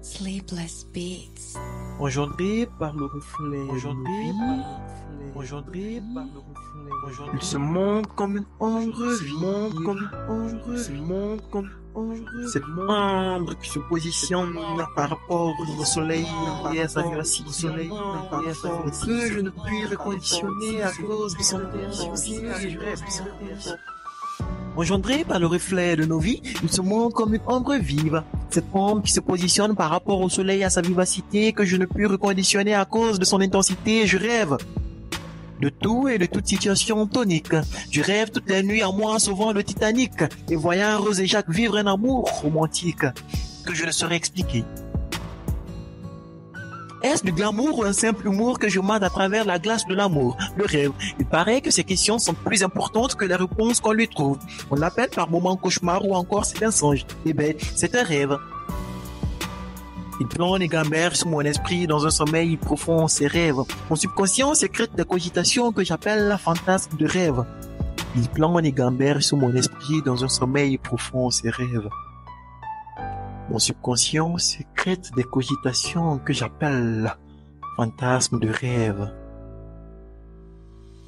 Sleepless Beats. Engendré par le reflet, engendré par le reflet, Il se montre comme une ombre vive, cette ombre qui se positionne par rapport au soleil et à sa vivacité, que je ne puis reconditionner à cause de son intensité. engendré par le reflet de nos vies, il se montre comme une ombre vive. Cette ombre qui se positionne par rapport au soleil et à sa vivacité que je ne puis reconditionner à cause de son intensité. Je rêve de tout et de toute situation tonique. Je rêve toutes les nuits à moi sauvant le Titanic et voyant Rose et Jacques vivre un amour romantique que je ne saurais expliquer. Est-ce du glamour ou un simple humour que je mate à travers la glace de l'amour, le rêve? Il paraît que ces questions sont plus importantes que les réponses qu'on lui trouve. On l'appelle par moments cauchemar ou encore c'est un songe. Eh ben, c'est un rêve. Il plane et gamberge sur mon esprit dans un sommeil profond, ses rêves. Mon subconscient sécrète des cogitations que j'appelle la fantasme de rêve. Il plane et gamberge sur mon esprit dans un sommeil profond, ses rêves. Mon subconscient sécrète des cogitations que j'appelle fantasmes de rêve.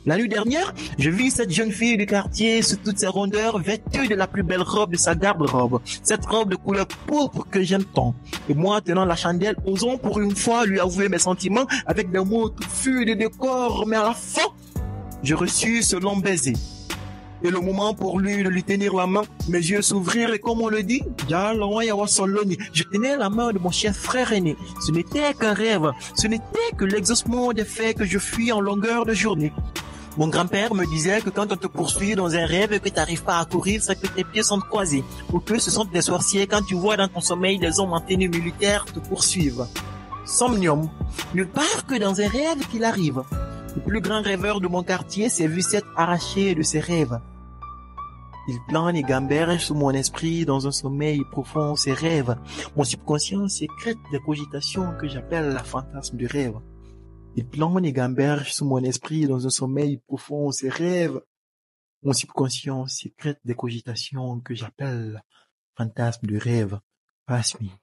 La nuit dernière, je vis cette jeune fille du quartier sous toutes ses rondeurs, vêtue de la plus belle robe de sa garde-robe. Cette robe de couleur pourpre que j'aime tant. Et moi, tenant la chandelle, osons pour une fois lui avouer mes sentiments avec des mots touffus de décor. Mais à la fin, je reçus ce long baiser. Et le moment pour lui de lui tenir la main, mes yeux s'ouvrirent et comme on le dit, je tenais la main de mon cher frère aîné. Ce n'était qu'un rêve, ce n'était que l'exaucement des faits que je fuis en longueur de journée. Mon grand-père me disait que quand on te poursuit dans un rêve et que tu n'arrives pas à courir, c'est que tes pieds sont croisés. Ou que ce sont des sorciers quand tu vois dans ton sommeil des hommes en tenue militaire te poursuivre. Somnium, nulle part que dans un rêve qu'il arrive. Le plus grand rêveur de mon quartier s'est vu s'être arraché de ses rêves. Il plane et gamberge sous mon esprit dans un sommeil profond ses rêves. Mon subconscient sécrète des cogitations que j'appelle la fantasme du rêve. Il plane et gamberge sous mon esprit dans un sommeil profond ses rêves. Mon subconscient sécrète des cogitations que j'appelle fantasme du rêve. Passe-moi.